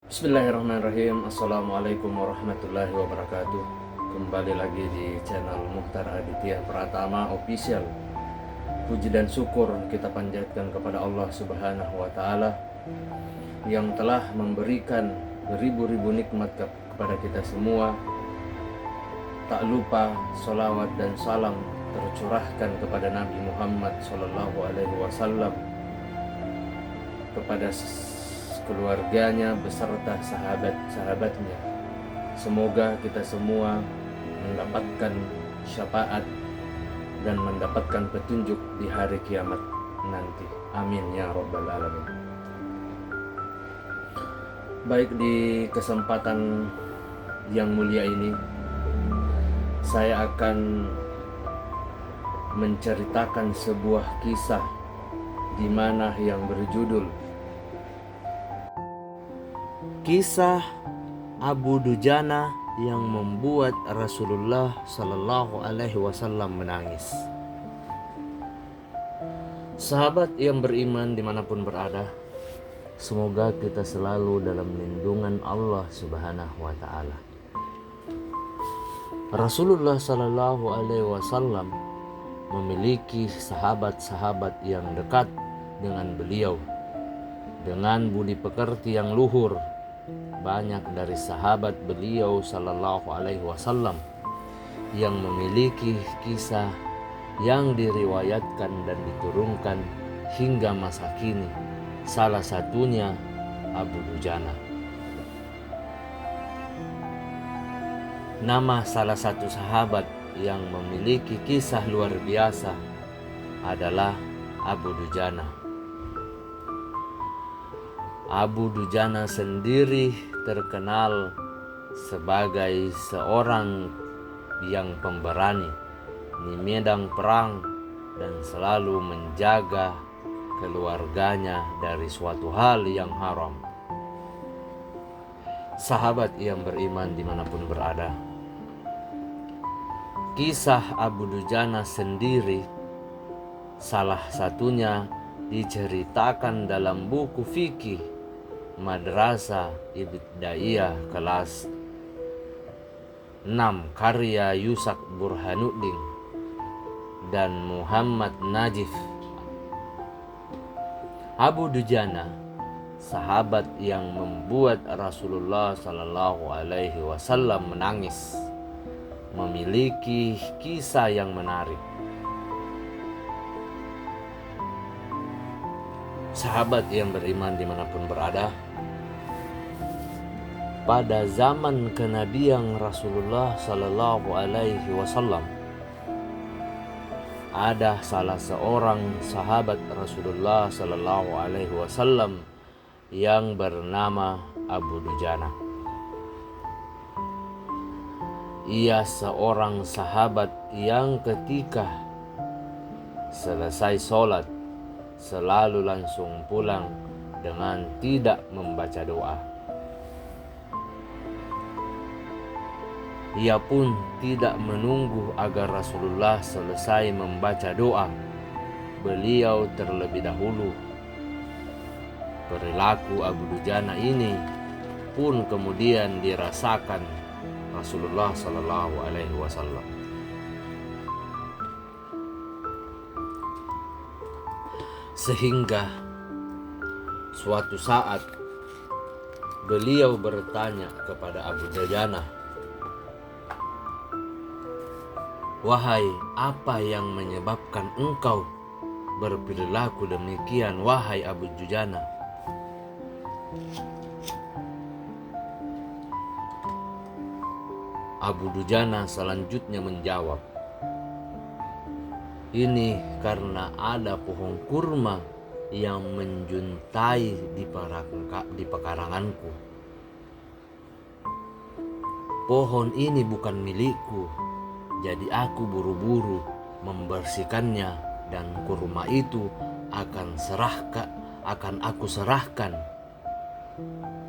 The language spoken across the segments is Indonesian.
Bismillahirrahmanirrahim. Assalamualaikum warahmatullahi wabarakatuh. Kembali lagi di channel Muhtar Aditya Pratama Official. Puji dan syukur kita panjatkan kepada Allah Subhanahu wa Ta'ala yang telah memberikan beribu-ribu nikmat kepada kita semua. Tak lupa salawat dan salam tercurahkan kepada Nabi Muhammad SAW, kepada keluarganya beserta sahabat-sahabatnya. Semoga kita semua mendapatkan syafaat dan mendapatkan petunjuk di hari kiamat nanti. Amin ya rabbal alamin. Baik, di kesempatan yang mulia ini saya akan menceritakan sebuah kisah di mana yang berjudul Kisah Abu Dujana yang membuat Rasulullah Sallallahu Alaihi Wasallam menangis. Sahabat yang beriman dimanapun berada, semoga kita selalu dalam lindungan Allah Subhanahu Wa Taala. Rasulullah Sallallahu Alaihi Wasallam memiliki sahabat-sahabat yang dekat dengan beliau, dengan budi pekerti yang luhur. Banyak dari sahabat beliau Sallallahu Alaihi Wasallam yang memiliki kisah yang diriwayatkan dan diturunkan hingga masa kini. Salah satunya Abu Dujana. Nama salah satu sahabat yang memiliki kisah luar biasa adalah Abu Dujana. Abu Dujana sendiri terkenal sebagai seorang yang pemberani di medan perang dan selalu menjaga keluarganya dari suatu hal yang haram. Sahabat yang beriman dimanapun berada, kisah Abu Dujana sendiri salah satunya diceritakan dalam buku fikih Madrasah Ibtidaiyah kelas 6 karya Yusak Burhanuddin dan Muhammad Najif. Abu Dujana, sahabat yang membuat Rasulullah Sallallahu Alaihi Wasallam menangis, memiliki kisah yang menarik. Sahabat yang beriman dimanapun berada, pada zaman kenabian Rasulullah Sallallahu Alaihi Wasallam, ada salah seorang sahabat Rasulullah Sallallahu Alaihi Wasallam yang bernama Abu Dujana. Ia seorang sahabat yang ketika selesai sholat selalu langsung pulang dengan tidak membaca doa. Ia pun tidak menunggu agar Rasulullah selesai membaca doa. Beliau terlebih dahulu. Perilaku Abu Dujana ini pun kemudian dirasakan Rasulullah Sallallahu Alaihi Wasallam. Sehingga suatu saat beliau bertanya kepada Abu Dujana, "Wahai, apa yang menyebabkan engkau berperilaku demikian, wahai Abu Dujana?" Abu Dujana selanjutnya menjawab, "Ini karena ada pohon kurma yang menjuntai di pekaranganku. Pohon ini bukan milikku, jadi aku buru-buru membersihkannya dan kurma itu akan aku serahkan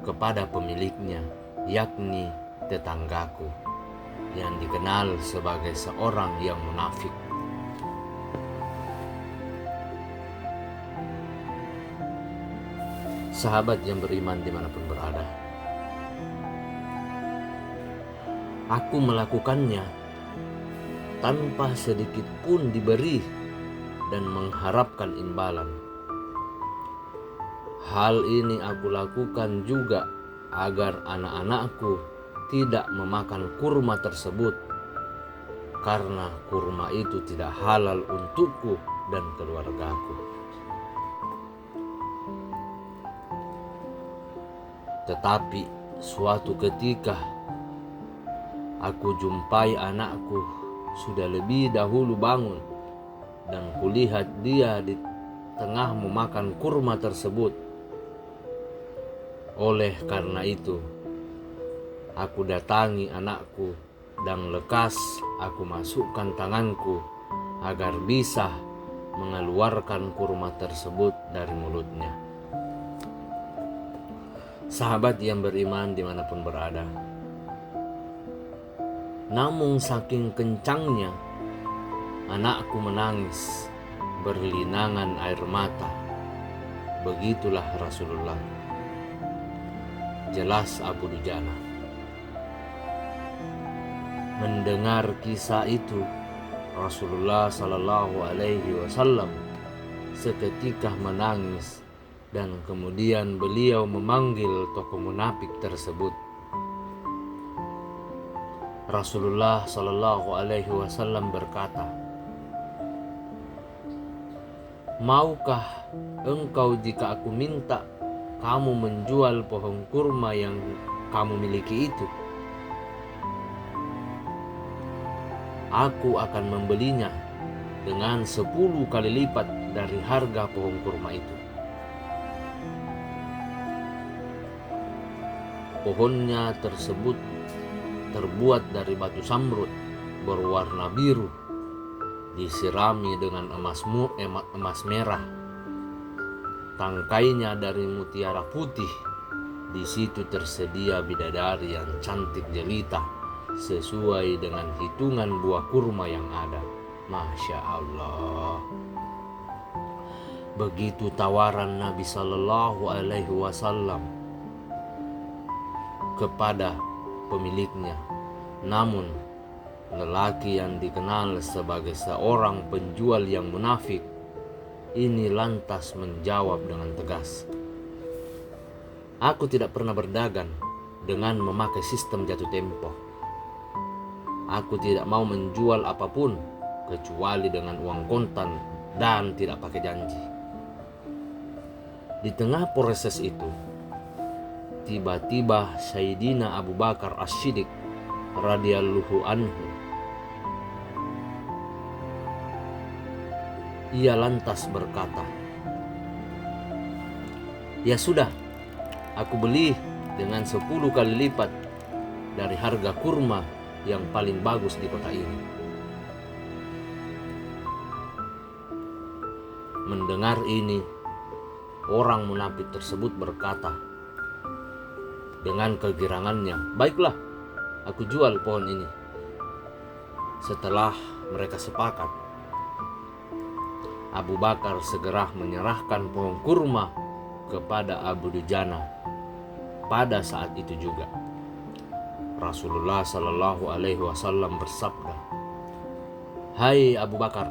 kepada pemiliknya, yakni tetanggaku yang dikenal sebagai seorang yang munafik." Sahabat yang beriman dimanapun berada, Aku melakukannya tanpa sedikit pun diberi dan mengharapkan imbalan. Hal ini aku lakukan juga agar anak-anakku tidak memakan kurma tersebut, karena kurma itu tidak halal untukku dan keluargaku. Tetapi suatu ketika aku jumpai anakku sudah lebih dahulu bangun, dan kulihat dia di tengah memakan kurma tersebut. Oleh karena itu, aku datangi anakku dan lekas aku masukkan tanganku agar bisa mengeluarkan kurma tersebut dari mulutnya. Sahabat yang beriman dimanapun berada, namun saking kencangnya anakku menangis berlinangan air mata. Begitulah Rasulullah. Jelas Abu Dujana. Mendengar kisah itu, Rasulullah Sallallahu Alaihi Wasallam seketika menangis, dan kemudian beliau memanggil tokoh munafik tersebut. Rasulullah Sallallahu Alaihi Wasallam berkata, "Maukah engkau jika aku minta kamu menjual pohon kurma yang kamu miliki itu? Aku akan membelinya dengan 10 kali lipat dari harga pohon kurma itu." Pohonnya tersebut terbuat dari batu samrud berwarna biru, disirami dengan emas merah. Tangkainya dari mutiara putih. Di situ tersedia bidadari yang cantik jelita sesuai dengan hitungan buah kurma yang ada. Masya Allah. Begitu tawaran Nabi Sallallahu Alaihi Wasallam kepada pemiliknya. Namun lelaki yang dikenal sebagai seorang penjual yang munafik ini lantas menjawab dengan tegas, "Aku tidak pernah berdagang dengan memakai sistem jatuh tempo. Aku tidak mau menjual apapun kecuali dengan uang kontan dan tidak pakai janji." Di tengah proses itu, tiba-tiba Sayyidina Abu Bakar As-Siddiq radhiyallahu anhu, ia lantas berkata, "Ya sudah, aku beli dengan 10 kali lipat dari harga kurma yang paling bagus di kota ini." Mendengar ini, orang munafik tersebut berkata dengan kegirangannya, "Baiklah, aku jual pohon ini." Setelah mereka sepakat, Abu Bakar segera menyerahkan pohon kurma kepada Abu Dujana. Pada saat itu juga Rasulullah Sallallahu Alaihi Wasallam bersabda, "Hai Abu Bakar,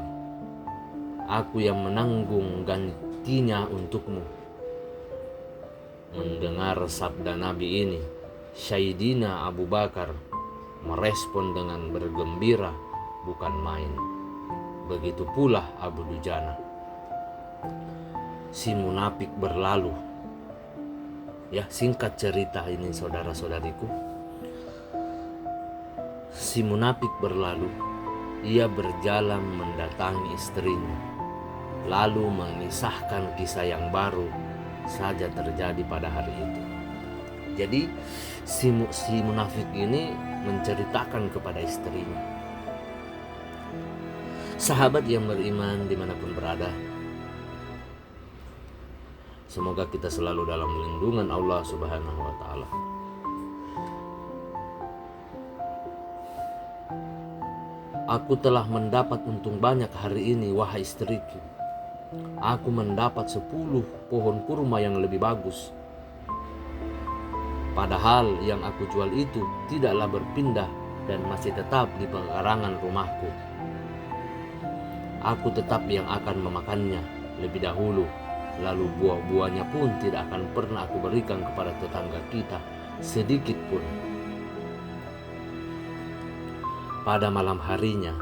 aku yang menanggung gantinya untukmu." Mendengar sabda Nabi ini, Sayyidina Abu Bakar merespon dengan bergembira bukan main. Begitu pula Abu Dujana. Si munafik berlalu. Ya, singkat cerita ini saudara-saudariku. Si munafik berlalu. Ia berjalan mendatangi istrinya, lalu mengisahkan kisah yang baru saja terjadi pada hari itu. Jadi si munafik ini menceritakan kepada istrinya. Sahabat yang beriman dimanapun berada, semoga kita selalu dalam lindungan Allah Subhanahu wa Ta'ala. "Aku telah mendapat untung banyak hari ini, wahai istriku. Aku mendapat 10 pohon kurma yang lebih bagus. Padahal yang aku jual itu tidaklah berpindah dan masih tetap di pekarangan rumahku. Aku tetap yang akan memakannya lebih dahulu, lalu buah-buahnya pun tidak akan pernah aku berikan kepada tetangga kita sedikit pun. Pada malam harinya,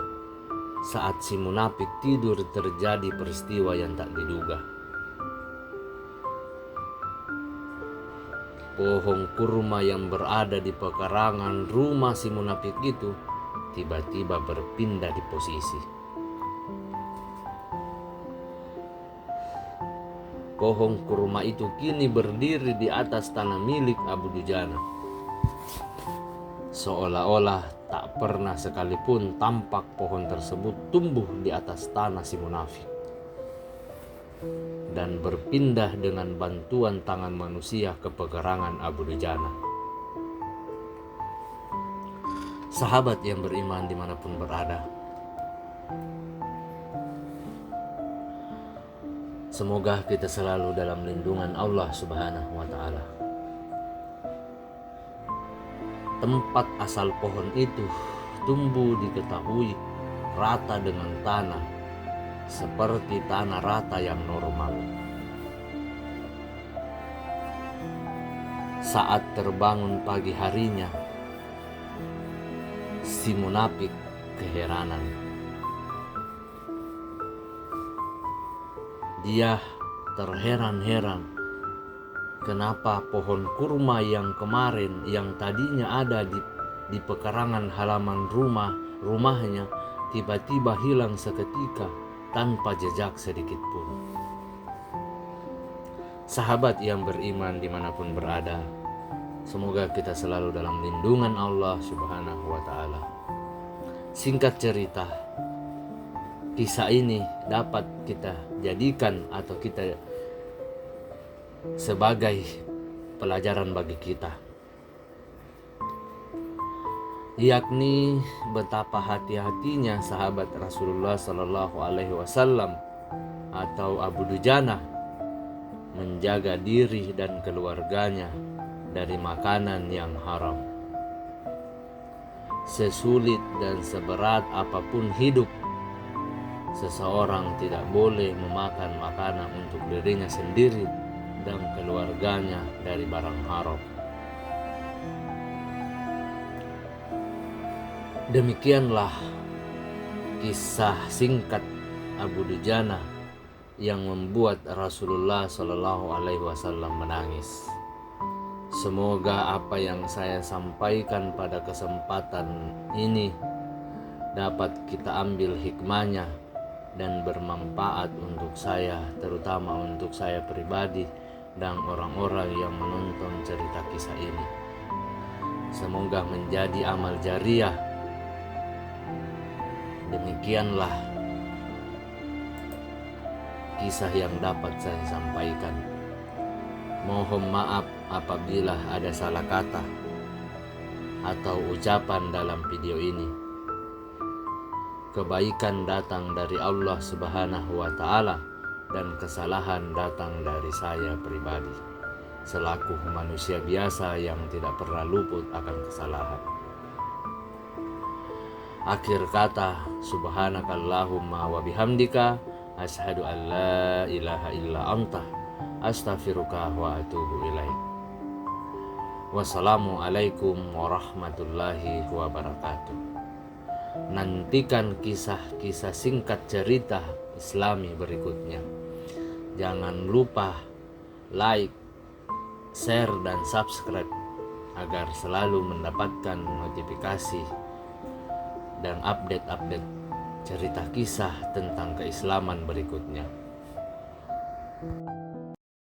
saat si munafik tidur, terjadi peristiwa yang tak diduga. Pohon kurma yang berada di pekarangan rumah si munafik itu tiba-tiba berpindah di posisi. Pohon kurma itu kini berdiri di atas tanah milik Abu Dujana. Seolah-olah tak pernah sekalipun tampak pohon tersebut tumbuh di atas tanah si munafik, dan berpindah dengan bantuan tangan manusia ke pekarangan Abu Dujana. Sahabat yang beriman dimanapun berada, semoga kita selalu dalam lindungan Allah Subhanahu wa Ta'ala. Tempat asal pohon itu tumbuh diketahui rata dengan tanah, seperti tanah rata yang normal. Saat terbangun pagi harinya, si munafik keheranan. Dia terheran-heran, kenapa pohon kurma yang kemarin yang tadinya ada di pekarangan halaman rumahnya tiba-tiba hilang seketika tanpa jejak sedikit pun. Sahabat yang beriman dimanapun berada, semoga kita selalu dalam lindungan Allah Subhanahu wa Ta'ala. Singkat cerita, kisah ini dapat kita jadikan atau kita sebagai pelajaran bagi kita, yakni betapa hati-hatinya sahabat Rasulullah Sallallahu Alaihi Wasallam atau Abu Dujana menjaga diri dan keluarganya dari makanan yang haram. Sesulit dan seberat apapun hidup, seseorang tidak boleh memakan makanan untuk dirinya sendiri dan keluarganya dari barang haram. Demikianlah kisah singkat Abu Dujana yang membuat Rasulullah Shallallahu Alaihi Wasallam menangis. Semoga apa yang saya sampaikan pada kesempatan ini dapat kita ambil hikmahnya dan bermanfaat untuk saya, terutama untuk saya pribadi dan orang-orang yang menonton cerita kisah ini. Semoga menjadi amal jariah. Demikianlah kisah yang dapat saya sampaikan. Mohon maaf apabila ada salah kata atau ucapan dalam video ini. Kebaikan datang dari Allah Subhanahu wa Ta'ala dan kesalahan datang dari saya pribadi selaku manusia biasa yang tidak pernah luput akan kesalahan. Akhir kata, subhanakallahumma wa bihamdika asyhadu an la ilaha illa anta astaghfiruka wa atubu ilaik. Wassalamualaikum warahmatullahi wabarakatuh. Nantikan kisah-kisah singkat cerita Islami berikutnya. Jangan lupa like, share, dan subscribe agar selalu mendapatkan notifikasi dan update-update cerita kisah tentang keislaman berikutnya.